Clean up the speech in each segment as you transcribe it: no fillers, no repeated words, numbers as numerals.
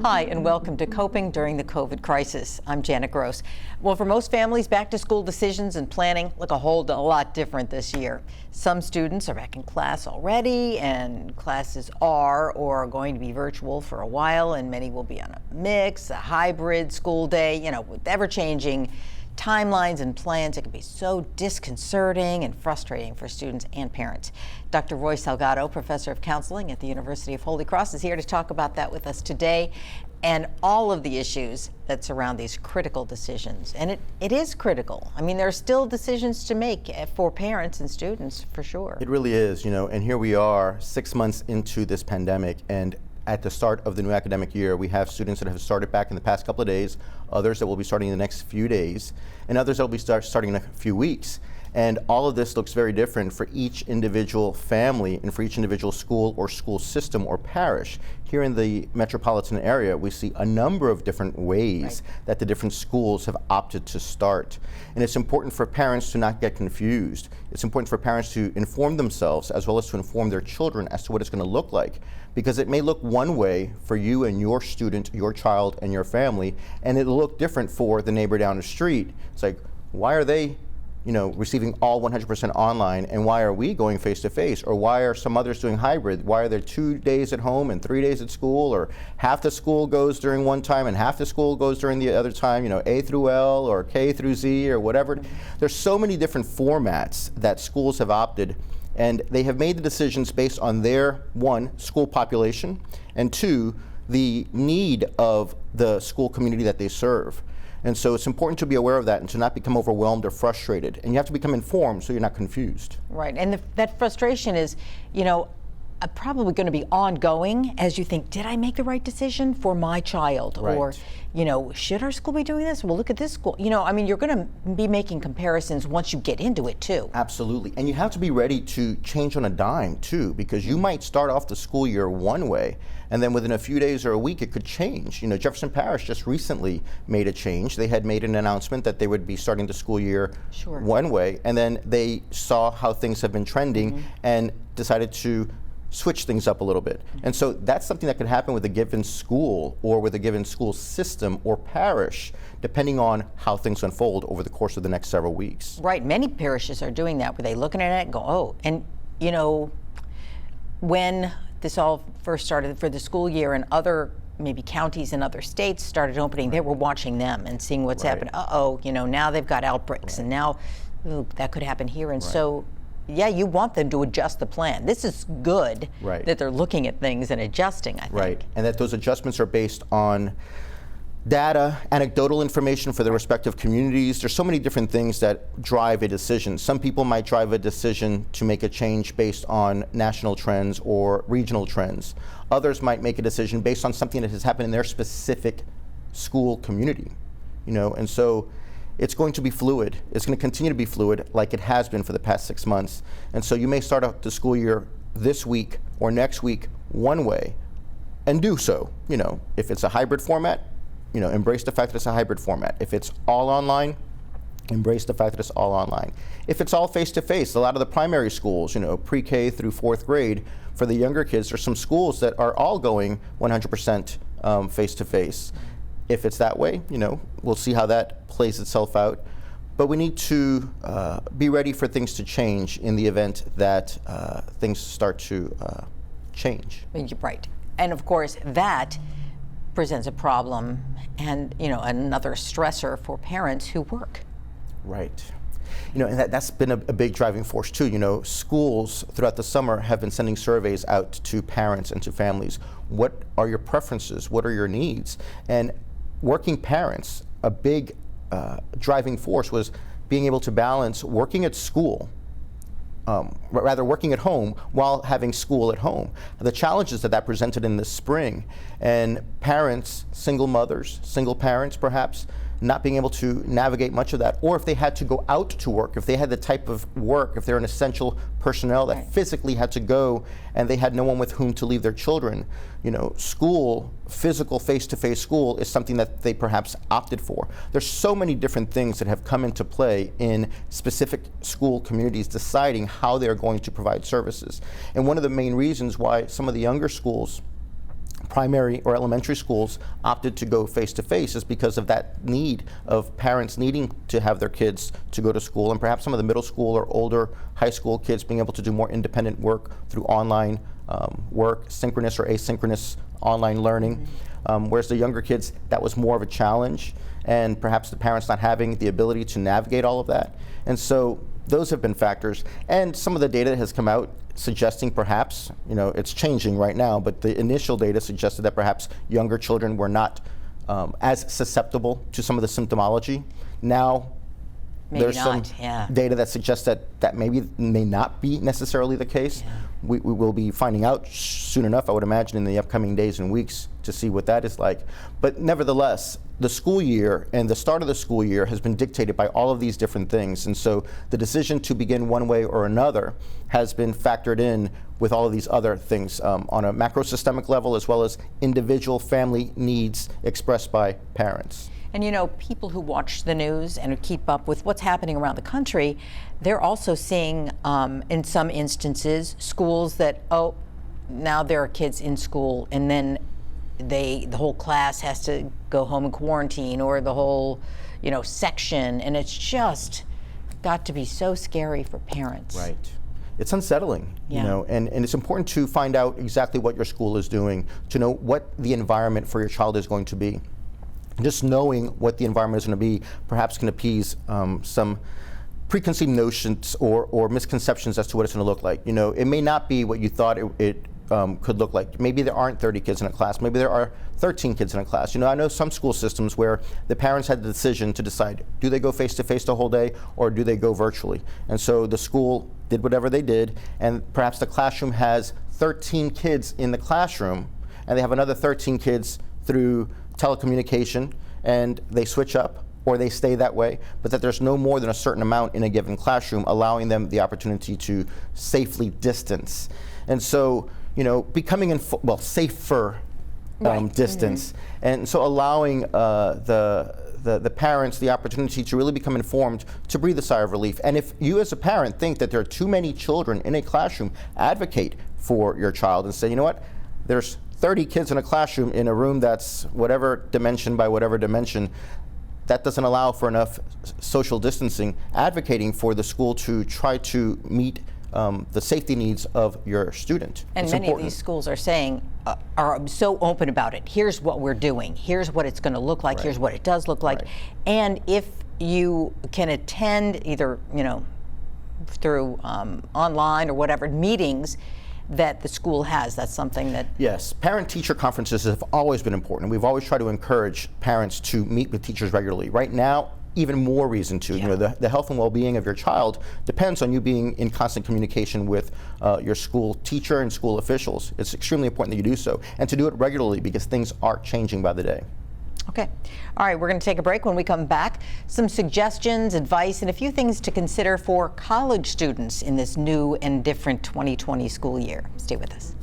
Hi, and welcome to Coping During the COVID Crisis. I'm Janet Gross. Well, for most families, back-to-school decisions and planning look a lot different this year. Some students are back in class already, and classes are or are going to be virtual for a while, and many will be on a mix, a hybrid school day, with ever-changing timelines and plans. It can be so disconcerting and frustrating for students and parents. Dr. Roy Salgado, professor of counseling at the University of Holy Cross, is here to talk about that with us today and all of the issues that surround these critical decisions. And it is critical. I mean, there are still decisions to make for parents and students, for sure. It really is, and here we are 6 months into this pandemic, and at the start of the new academic year, we have students that have started back in the past couple of days, others that will be starting in the next few days, and others that will be starting in a few weeks. And all of this looks very different for each individual family and for each individual school or school system or parish. Here in the metropolitan area, we see a number of different ways that the different schools have opted to start. And it's important for parents to not get confused. It's important for parents to inform themselves as well as to inform their children as to what it's going to look like. Because it may look one way for you and your student, your child and your family, and it'll look different for the neighbor down the street. It's like, why are they receiving all 100% online, and why are we going face-to-face? Or why are some others doing hybrid? Why are there 2 days at home and 3 days at school? Or half the school goes during one time and half the school goes during the other time, A through L or K through Z or whatever. There's so many different formats that schools have opted, and they have made the decisions based on their, one, school population, and two, the need of the school community that they serve. And so it's important to be aware of that and to not become overwhelmed or frustrated. And you have to become informed so you're not confused. Right, and that frustration is, probably going to be ongoing as you think, did I make the right decision for my child? Right. Or, should our school be doing this? Well, look at this school. You're going to be making comparisons once you get into it too. Absolutely, and you have to be ready to change on a dime too, because you might start off the school year one way, and then within a few days or a week it could change. Jefferson Parish just recently made a change. They had made an announcement that they would be starting the school year one way, and then they saw how things have been trending and decided to switch things up a little bit. And so that's something that could happen with a given school or with a given school system or parish, depending on how things unfold over the course of the next several weeks. Right, many parishes are doing that, where they looking at it and go, oh, and when this all first started for the school year and other maybe counties and other states started opening, they were watching them and seeing what's happening. Now they've got outbreaks, and now that could happen here. And so, yeah, you want them to adjust the plan. This is good that they're looking at things and adjusting, I think. Right, and that those adjustments are based on data, anecdotal information for the respective communities. There's so many different things that drive a decision. Some people might drive a decision to make a change based on national trends or regional trends. Others might make a decision based on something that has happened in their specific school community, and so it's going to be fluid. It's going to continue to be fluid like it has been for the past 6 months. And so you may start out the school year this week or next week one way, and do so. If it's a hybrid format, embrace the fact that it's a hybrid format. If it's all online, embrace the fact that it's all online. If it's all face-to-face, a lot of the primary schools, pre-K through 4th grade, for the younger kids, there's some schools that are all going 100% face-to-face. If it's that way, we'll see how that plays itself out. But we need to be ready for things to change in the event that things start to change. Right. And of course, that presents a problem and, another stressor for parents who work. Right. And that's been a big driving force too. Schools throughout the summer have been sending surveys out to parents and to families. What are your preferences? What are your needs? And working parents, a big driving force was being able to balance working at school, working at home while having school at home. The challenges that presented in the spring, and parents, single mothers, single parents perhaps, not being able to navigate much of that, or if they had to go out to work, if they had the type of work, if they're an essential personnel that physically had to go and they had no one with whom to leave their children. School, physical face-to-face school is something that they perhaps opted for. There's so many different things that have come into play in specific school communities deciding how they're going to provide services. And one of the main reasons why some of the younger schools primary or elementary schools opted to go face-to-face is because of that need of parents needing to have their kids to go to school, and perhaps some of the middle school or older high school kids being able to do more independent work through online work, synchronous or asynchronous online learning. Whereas the younger kids, that was more of a challenge, and perhaps the parents not having the ability to navigate all of that. And so those have been factors. And some of the data has come out suggesting perhaps, it's changing right now, but the initial data suggested that perhaps younger children were not as susceptible to some of the symptomology. Now, there's some data that suggests that maybe may not be necessarily the case. Yeah. We will be finding out soon enough, I would imagine, in the upcoming days and weeks to see what that is like. But nevertheless, the school year and the start of the school year has been dictated by all of these different things. And so the decision to begin one way or another has been factored in with all of these other things on a macrosystemic level, as well as individual family needs expressed by parents. And people who watch the news and who keep up with what's happening around the country, they're also seeing, in some instances, schools that, now there are kids in school, and then the whole class has to go home and quarantine, or the whole, section, and it's just got to be so scary for parents. Right. It's unsettling, and it's important to find out exactly what your school is doing, to know what the environment for your child is going to be. Just knowing what the environment is going to be perhaps can appease some preconceived notions or misconceptions as to what it's going to look like. It may not be what you thought it could look like. Maybe there aren't 30 kids in a class. Maybe there are 13 kids in a class. I know some school systems where the parents had the decision to decide, do they go face-to-face the whole day or do they go virtually? And so the school did whatever they did, and perhaps the classroom has 13 kids in the classroom, and they have another 13 kids through telecommunication, and they switch up or they stay that way, but that there's no more than a certain amount in a given classroom, allowing them the opportunity to safely distance. And so, becoming safer distance. Mm-hmm. And so allowing the parents the opportunity to really become informed, to breathe a sigh of relief. And if you as a parent think that there are too many children in a classroom, advocate for your child and say, you know what, there's 30 kids in a classroom in a room that's whatever dimension by whatever dimension, that doesn't allow for enough social distancing. Advocating for the school to try to meet the safety needs of your student. And many of these schools are saying, are so open about it. Here's what we're doing. Here's what it's going to look like. Right. Here's what it does look like. Right. And if you can attend either, through online or whatever meetings that the school has, that's something that... Yes, parent-teacher conferences have always been important. We've always tried to encourage parents to meet with teachers regularly. Right now, even more reason to. Yeah. The health and well-being of your child depends on you being in constant communication with your school teacher and school officials. It's extremely important that you do so, and to do it regularly, because things are changing by the day. Okay. All right, we're going to take a break. When we come back, some suggestions, advice, and a few things to consider for college students in this new and different 2020 school year. Stay with us.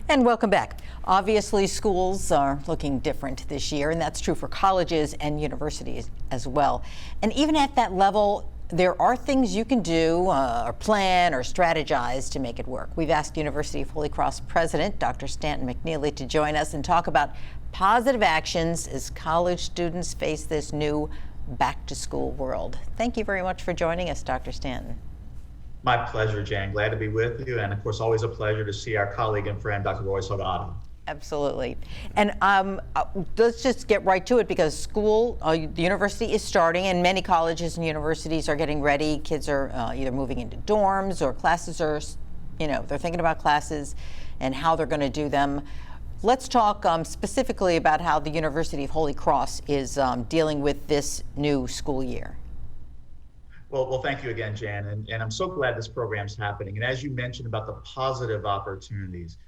And welcome back. Obviously, schools are looking different this year, and that's true for colleges and universities as well. And even at that level, there are things you can do or plan or strategize to make it work. We've asked University of Holy Cross President Dr. Stanton McNeely to join us and talk about positive actions as college students face this new back-to-school world. Thank you very much for joining us, Dr. Stanton. My pleasure, Jan. Glad to be with you. And of course, always a pleasure to see our colleague and friend, Dr. Roy Soldado. Absolutely. And let's just get right to it, because school, the university is starting, and many colleges and universities are getting ready. Kids are either moving into dorms, or classes are, they're thinking about classes and how they're going to do them. Let's talk specifically about how the University of Holy Cross is dealing with this new school year. Well, thank you again, Jan, and I'm so glad this program's happening. And as you mentioned about the positive opportunities,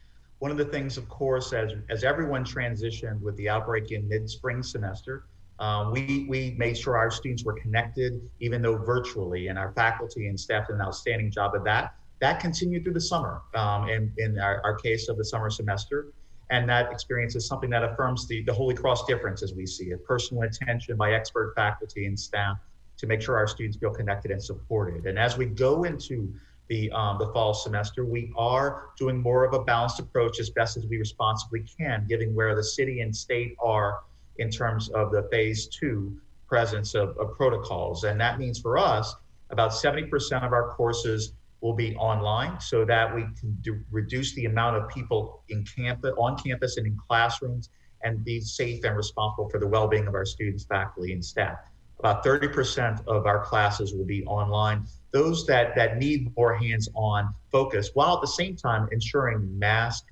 One of the things, of course, as everyone transitioned with the outbreak in mid-spring semester, we made sure our students were connected, even though virtually, and our faculty and staff did an outstanding job of that. That continued through the summer, in our case of the summer semester. And that experience is something that affirms the Holy Cross difference as we see it, personal attention by expert faculty and staff to make sure our students feel connected and supported. And as we go into the fall semester, we are doing more of a balanced approach as best as we responsibly can, given where the city and state are in terms of the phase 2 presence of protocols. And that means for us, about 70% of our courses will be online so that we can reduce the amount of people on campus and in classrooms and be safe and responsible for the well-being of our students, faculty, and staff. About 30% of our classes will be online. Those that need more hands-on focus, while at the same time ensuring mask,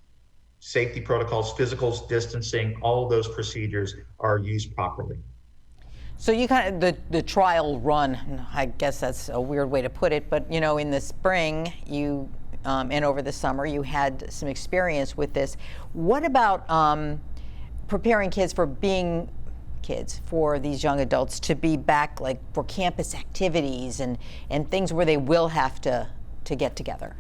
safety protocols, physical distancing, all of those procedures are used properly. So you kind of, the trial run, I guess that's a weird way to put it, but you know, in the spring, you and over the summer, you had some experience with this. What about preparing kids for being kids, for these young adults to be back, like for campus activities and things where they will have to get together?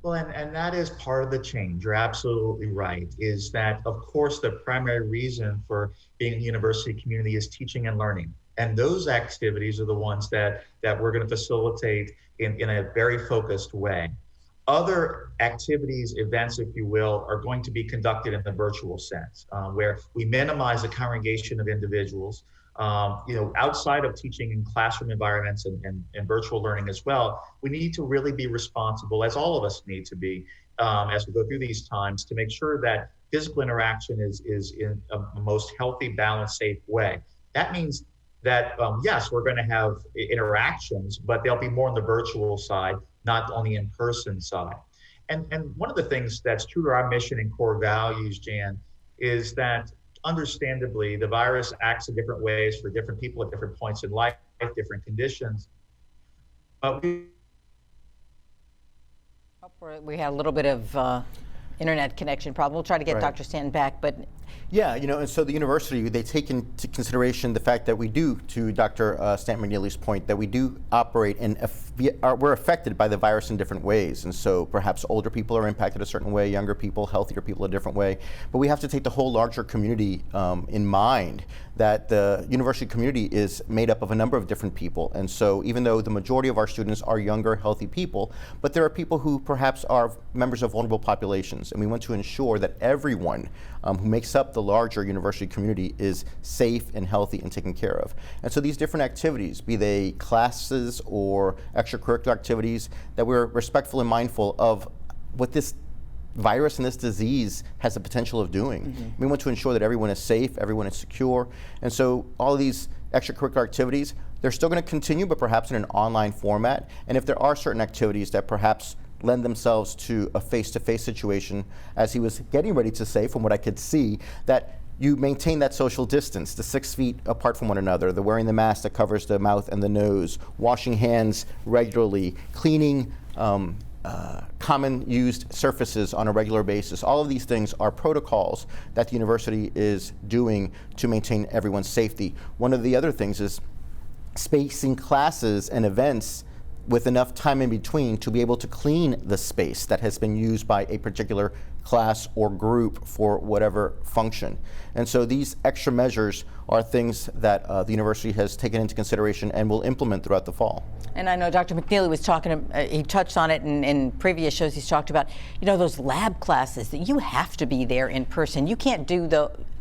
Well, and that is part of the change. You're absolutely right, is that, of course, the primary reason for being a university community is teaching and learning. And those activities are the ones that we're going to facilitate in a very focused way. Other activities, events, if you will, are going to be conducted in the virtual sense, where we minimize the congregation of individuals. Outside of teaching in classroom environments and virtual learning as well, we need to really be responsible, as all of us need to be, as we go through these times, to make sure that physical interaction is in a most healthy, balanced, safe way. That means that, yes, we're going to have interactions, but they'll be more on the virtual side, not on the in-person side. And one of the things that's true to our mission and core values, Jan, is that understandably, the virus acts in different ways for different people at different points in life, different conditions. But we had a little bit of internet connection problem. We'll try to get Right. Dr. Stanton back, but Yeah, and so the university, they take into consideration the fact that we do, to Dr. Stanton McNeely's point, that we do operate and we're affected by the virus in different ways. And so perhaps older people are impacted a certain way, younger people, healthier people a different way. But we have to take the whole larger community in mind, that the university community is made up of a number of different people. And so even though the majority of our students are younger, healthy people, but there are people who perhaps are members of vulnerable populations. And we want to ensure that everyone who makes up the larger university community is safe and healthy and taken care of. And so these different activities, be they classes or extracurricular activities, that we're respectful and mindful of what this virus and this disease has the potential of doing. Mm-hmm. We want to ensure that everyone is safe, everyone is secure. And so all of these extracurricular activities, they're still going to continue, but perhaps in an online format. And if there are certain activities that perhaps lend themselves to a face-to-face situation, as he was getting ready to say, from what I could see, that you maintain that social distance, the 6 feet apart from one another, the wearing the mask that covers the mouth and the nose, washing hands regularly, cleaning common used surfaces on a regular basis. All of these things are protocols that the university is doing to maintain everyone's safety. One of the other things is spacing classes and events with enough time in between to be able to clean the space that has been used by a particular class or group for whatever function. And so these extra measures are things that the university has taken into consideration and will implement throughout the fall. And I know Dr. McNeely was talking, he touched on it in previous shows. He's talked about, those lab classes that you have to be there in person. You can't do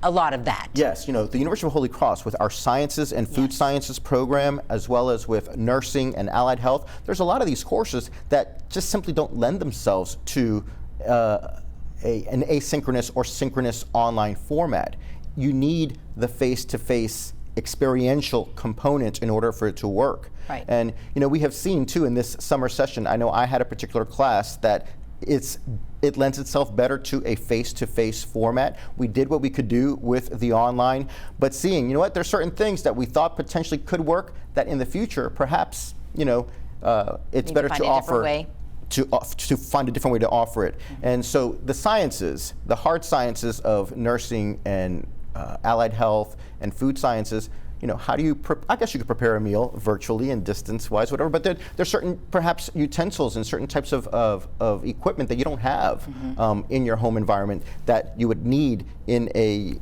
a lot of that. Yes, the University of Holy Cross, with our sciences and food sciences program, as well as with nursing and allied health, there's a lot of these courses that just simply don't lend themselves to an asynchronous or synchronous online format. You need the face-to-face experiential component in order for it to work. Right. And we have seen too in this summer session, I know I had a particular class that it lends itself better to a face-to-face format. We did what we could do with the online, but seeing, there's certain things that we thought potentially could work that in the future, perhaps, it's better to offer to find a different way to offer it. And so the sciences, the hard sciences of nursing and allied health and food sciences, how do you, I guess you could prepare a meal virtually and distance-wise, whatever, but there's certain perhaps utensils and certain types of equipment that you don't have in your home environment that you would need in a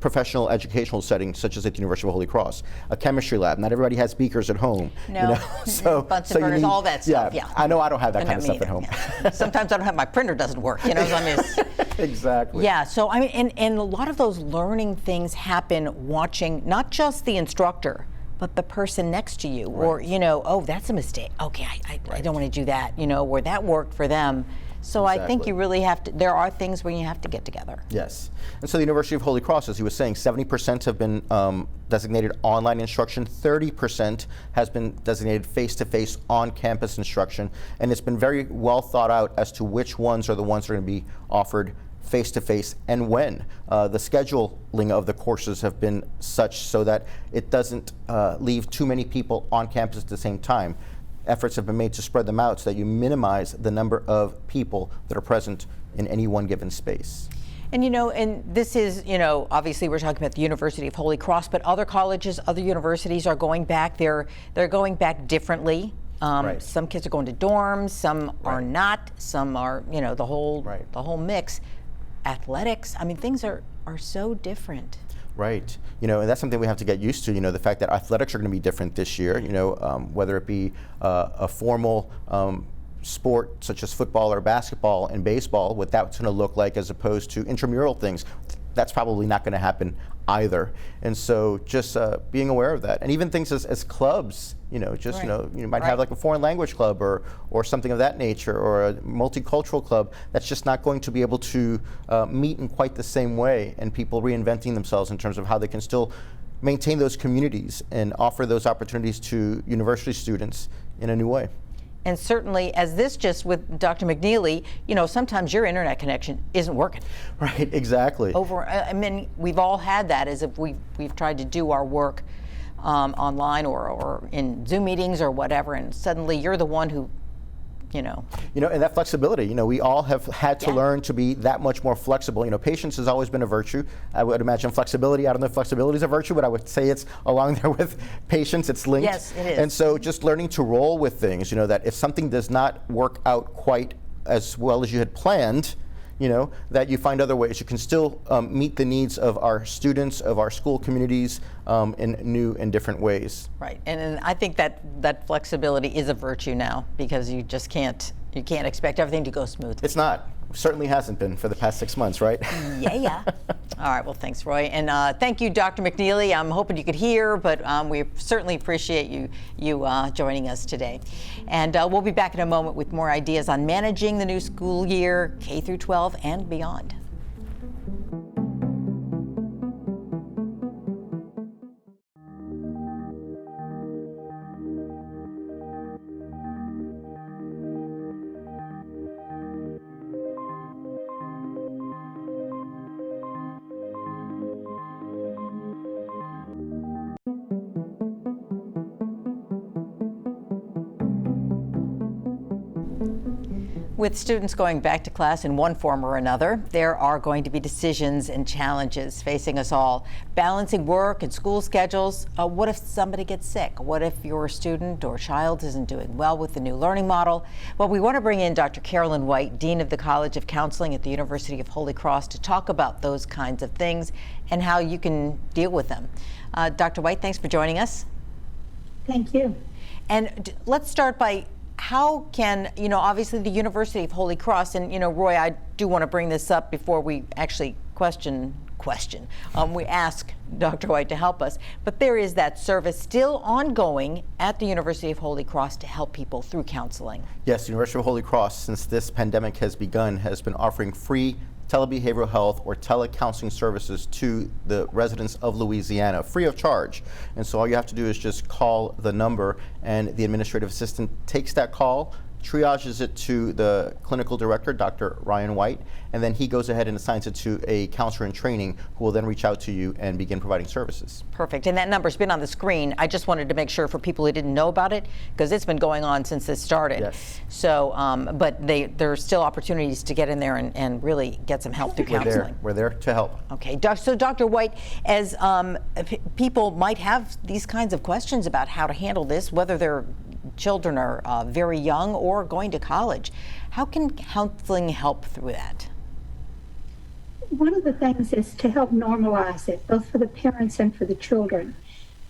professional educational setting, such as at the University of Holy Cross. A chemistry lab. Not everybody has beakers at home. No, so Bunsen burners, all that stuff. Yeah, I know I don't have that kind of stuff at home. Yeah. Sometimes I don't have, my printer doesn't work. So Exactly. Yeah. So I mean, and a lot of those learning things happen watching not just the instructor, but the person next to you, or oh, that's a mistake. Okay, I don't want to do that. Where that worked for them. So I think you really have to, there are things where you have to get together. Yes. And so the University of Holy Cross, as he was saying, 70% have been designated online instruction, 30% has been designated face-to-face on-campus instruction, and it's been very well thought out as to which ones are the ones that are going to be offered face-to-face and when. The scheduling of the courses have been such so that it doesn't leave too many people on campus at the same time. Efforts have been made to spread them out so that you minimize the number of people that are present in any one given space. And and this is, obviously we're talking about the University of Holy Cross, but other colleges, other universities are going back. They're going back differently. Some kids are going to dorms, some are not, some are, the whole mix. Athletics, I mean, things are so different. Right. And that's something we have to get used to, the fact that athletics are going to be different this year, whether it be a formal sport such as football or basketball and baseball, what that's going to look like as opposed to intramural things. That's probably not going to happen either. And so just being aware of that. And even things as clubs, you might have like a foreign language club or something of that nature, or a multicultural club that's just not going to be able to meet in quite the same way, and people reinventing themselves in terms of how they can still maintain those communities and offer those opportunities to university students in a new way. And certainly, as this just with Dr. McNeely, sometimes your internet connection isn't working. Right, exactly. I mean, we've all had that as if we've tried to do our work online or in Zoom meetings or whatever, and suddenly you're the one who, and that flexibility, we all have had to learn to be that much more flexible. Patience has always been a virtue. I would imagine flexibility, I don't know if flexibility is a virtue, but I would say it's along there with patience, it's linked. Yes, it is. And so just learning to roll with things, that if something does not work out quite as well as you had planned, that you find other ways. You can still meet the needs of our students, of our school communities in new and different ways. Right, and I think that flexibility is a virtue now, because you just can't expect everything to go smooth. It's not. Certainly hasn't been for the past 6 months, right? Yeah. All right, well, thanks, Roy. And thank you, Dr. McNeely. I'm hoping you could hear, but we certainly appreciate you joining us today. And we'll be back in a moment with more ideas on managing the new school year, K through 12 and beyond. With students going back to class in one form or another, there are going to be decisions and challenges facing us all. Balancing work and school schedules. What if somebody gets sick? What if your student or child isn't doing well with the new learning model? Well, we want to bring in Dr. Carolyn White, Dean of the College of Counseling at the University of Holy Cross, to talk about those kinds of things and how you can deal with them. Dr. White, thanks for joining us. Thank you. And let's start by, how can, obviously the University of Holy Cross, and Roy, I do want to bring this up before we actually question. We ask Dr. White to help us, but there is that service still ongoing at the University of Holy Cross to help people through counseling. Yes, the University of Holy Cross, since this pandemic has begun, has been offering free telebehavioral health or telecounseling services to the residents of Louisiana, free of charge. And so all you have to do is just call the number, and the administrative assistant takes that call, triages it to the clinical director, Dr. Ryan White, and then he goes ahead and assigns it to a counselor in training who will then reach out to you and begin providing services. Perfect. And that number's been on the screen. I just wanted to make sure for people who didn't know about it, because it's been going on since this started. Yes. So, but there are still opportunities to get in there and really get some help through counseling. We're there to help. Okay. So, Dr. White, as people might have these kinds of questions about how to handle this, whether their children are very young or going to college, how can counseling help through that? One of the things is to help normalize it, both for the parents and for the children,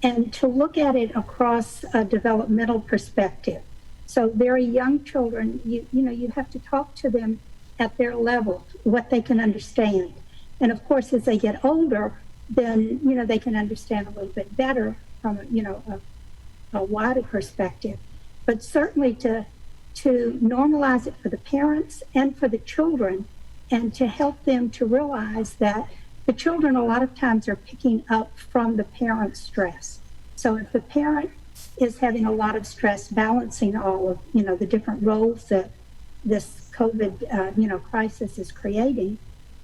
and to look at it across a developmental perspective. So very young children, you have to talk to them at their level, what they can understand. And of course, as they get older, then, they can understand a little bit better from, a wider perspective. But certainly to normalize it for the parents and for the children, and to help them to realize that the children a lot of times are picking up from the parent's stress. So if the parent is having a lot of stress balancing all of, the different roles that this COVID, crisis is creating,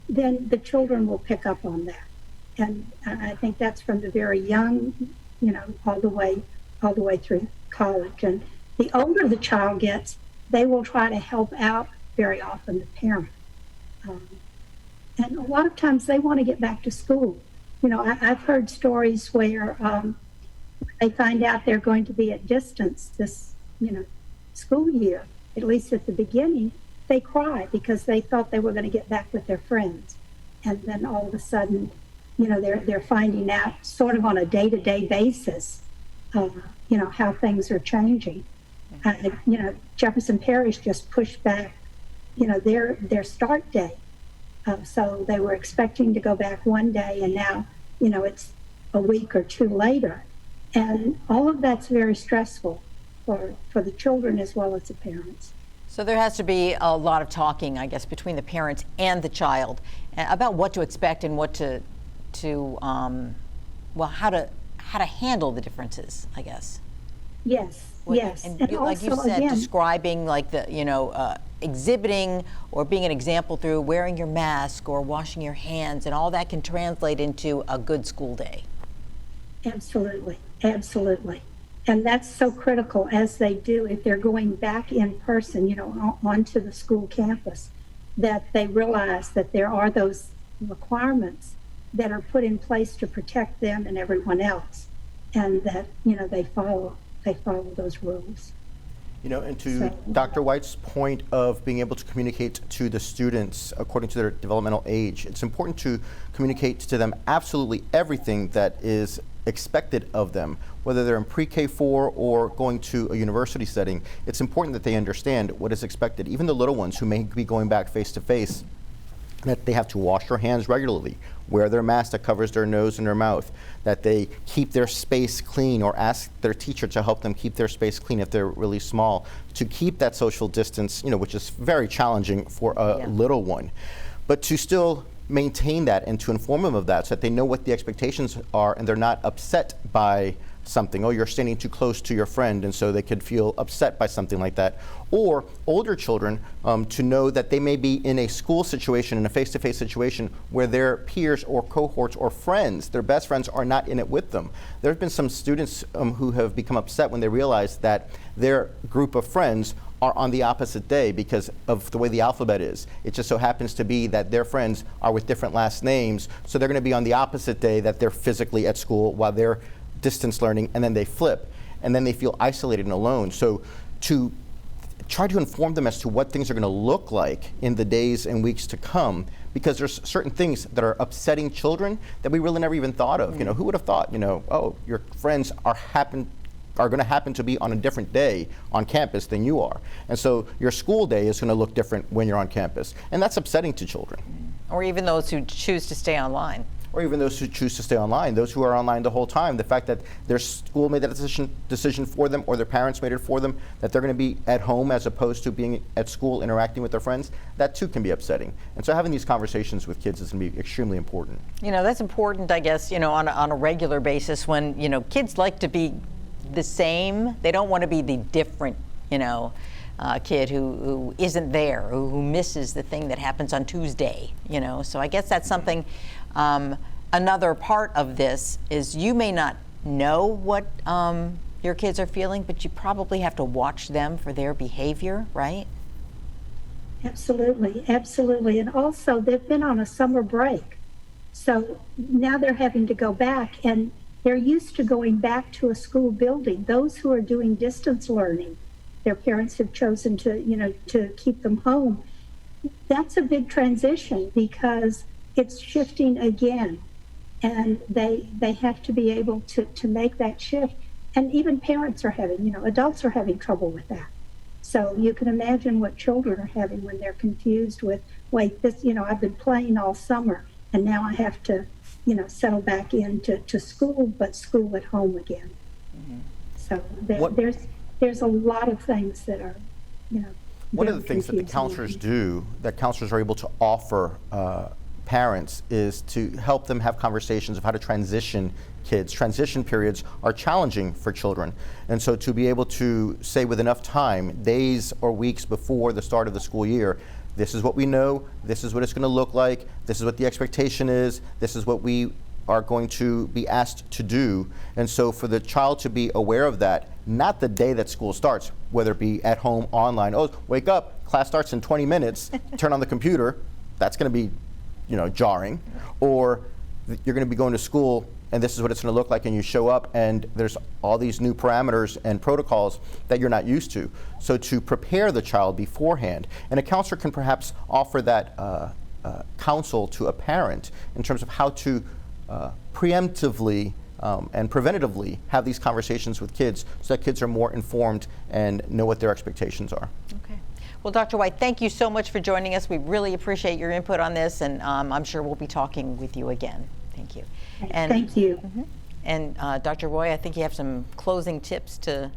then the children will pick up on that. And I think that's from the very young, all the way through college. And the older the child gets, they will try to help out very often the parent. And a lot of times they want to get back to school. I've heard stories where they find out they're going to be at distance this, school year, at least at the beginning. They cry because they thought they were going to get back with their friends. And then all of a sudden, they're finding out sort of on a day-to-day basis, how things are changing. Jefferson Parish just pushed back their start day. So they were expecting to go back one day, and now, it's a week or two later. And all of that's very stressful for the children as well as the parents. So there has to be a lot of talking, I guess, between the parents and the child about what to expect and what how to handle the differences, I guess. Yes. Yes. And And like you also, said, again, describing like exhibiting or being an example through wearing your mask or washing your hands, and all that can translate into a good school day. Absolutely. Absolutely. And that's so critical as they do, if they're going back in person, onto the school campus, that they realize that there are those requirements that are put in place to protect them and everyone else, and that, they follow those rules. And to Dr. White's point of being able to communicate to the students according to their developmental age, it's important to communicate to them absolutely everything that is expected of them, whether they're in pre-K4 or going to a university setting. It's important that they understand what is expected. Even the little ones who may be going back face to face, that they have to wash their hands regularly, wear their mask that covers their nose and their mouth, that they keep their space clean or ask their teacher to help them keep their space clean if they're really small, to keep that social distance, which is very challenging for a little one. But to still maintain that and to inform them of that so that they know what the expectations are and they're not upset by something. Oh, you're standing too close to your friend, and so they could feel upset by something like that. Or older children to know that they may be in a school situation, in a face-to-face situation, where their peers or cohorts or friends, their best friends, are not in it with them. There have been some students who have become upset when they realize that their group of friends are on the opposite day because of the way the alphabet is. It just so happens to be that their friends are with different last names, so they're going to be on the opposite day that they're physically at school while they're distance learning, and then they flip, and then they feel isolated and alone. So to try to inform them as to what things are going to look like in the days and weeks to come, because there's certain things that are upsetting children that we really never even thought of. Who would have thought, oh, your friends are going to happen to be on a different day on campus than you are. And so your school day is going to look different when you're on campus. And that's upsetting to children. Or even those who choose to stay online. Or even those who choose to stay online, those who are online the whole time. The fact that their school made that decision for them, or their parents made it for them, that they're going to be at home as opposed to being at school interacting with their friends, that too can be upsetting. And so having these conversations with kids is going to be extremely important. That's important, I guess, on a regular basis when, kids like to be the same. They don't want to be the different, kid who isn't there, who misses the thing that happens on Tuesday, you know. So I guess that's something, another part of this is you may not know what your kids are feeling, but you probably have to watch them for their behavior, right? Absolutely, absolutely. And also, they've been on a summer break. So now they're having to go back, and they're used to going back to a school building. Those who are doing distance learning, their parents have chosen to, you know, to keep them home. That's a big transition because it's shifting again. And they have to be able to make that shift. And even parents are having, you know, adults are having trouble with that. So you can imagine what children are having when they're confused with, wait, this, you know, I've been playing all summer and now I have to, you know, settle back into school, but school at home again. Mm-hmm. So there's a lot of things that are, you know, one of the things that the counselors do, that counselors are able to offer parents, is to help them have conversations of how to transition kids. Transition periods are challenging for children. And so to be able to say with enough time, days or weeks before the start of the school year, this is what we know, this is what it's going to look like, this is what the expectation is, this is what we are going to be asked to do. And so for the child to be aware of that, not the day that school starts, whether it be at home, online, oh, wake up, class starts in 20 minutes, turn on the computer, that's going to be, you know, jarring. Or you're going to be going to school and this is what it's going to look like, and you show up and there's all these new parameters and protocols that you're not used to. So to prepare the child beforehand, and a counselor can perhaps offer that counsel to a parent in terms of how to preemptively and preventatively have these conversations with kids so that kids are more informed and know what their expectations are. Okay. Well, Dr. White, thank you so much for joining us. We really appreciate your input on this, and I'm sure we'll be talking with you again. Thank you. And, thank you. Mm-hmm. And Dr. Roy, I think you have some closing tips to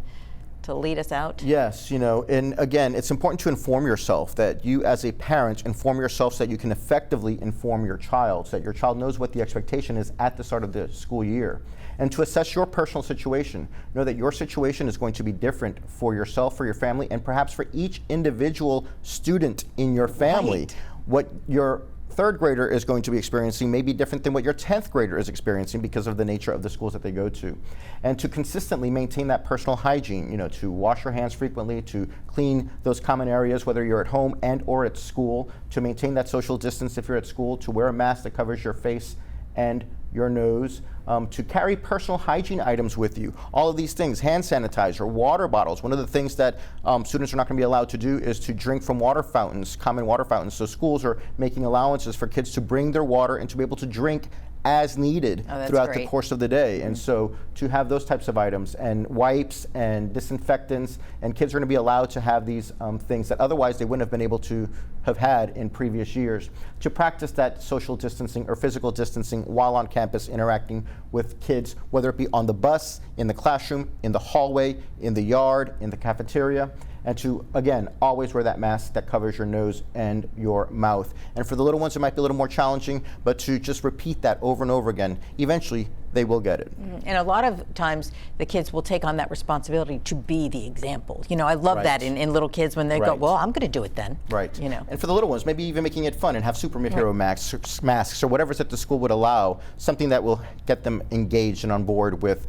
lead us out. Yes, you know, and again, it's important to inform yourself, that you as a parent inform yourself so that you can effectively inform your child, so that your child knows what the expectation is at the start of the school year. And to assess your personal situation, know that your situation is going to be different for yourself, for your family, and perhaps for each individual student in your family. Right. What your third grader is going to be experiencing may be different than what your 10th grader is experiencing because of the nature of the schools that they go to. And to consistently maintain that personal hygiene, you know, to wash your hands frequently, to clean those common areas, whether you're at home and or at school, to maintain that social distance if you're at school, to wear a mask that covers your face and your nose, to carry personal hygiene items with you. All of these things, hand sanitizer, water bottles. One of the things that students are not going to be allowed to do is to drink from water fountains, common water fountains. So schools are making allowances for kids to bring their water and to be able to drink as needed throughout the course of the day. And so to have those types of items, and wipes and disinfectants, and kids are going to be allowed to have these things that otherwise they wouldn't have been able to have had in previous years, to practice that social distancing or physical distancing while on campus interacting with kids, whether it be on the bus, in the classroom, in the hallway, in the yard, in the cafeteria. And to, again, always wear that mask that covers your nose and your mouth. And for the little ones, it might be a little more challenging, but to just repeat that over and over again, eventually they will get it. And a lot of times the kids will take on that responsibility to be the example. You know, I love that in little kids when they go, well, I'm going to do it then. Right. You know. And for the little ones, maybe even making it fun and have superhero masks or whatever's that the school would allow, something that will get them engaged and on board with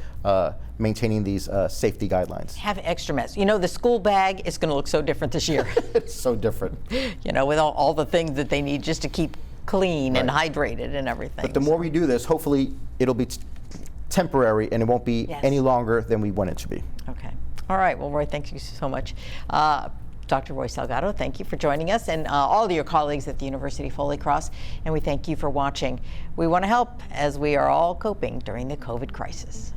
maintaining these safety guidelines. Have extra masks. You know, the school bag is going to look so different this year. It's so different. You know, with all the things that they need just to keep clean and hydrated and everything. But the more we do this, hopefully it'll be temporary and it won't be any longer than we want it to be. Okay. All right. Well, Roy, thank you so much. Dr. Roy Salgado, thank you for joining us, and all of your colleagues at the University of Holy Cross, and we thank you for watching. We want to help as we are all coping during the COVID crisis.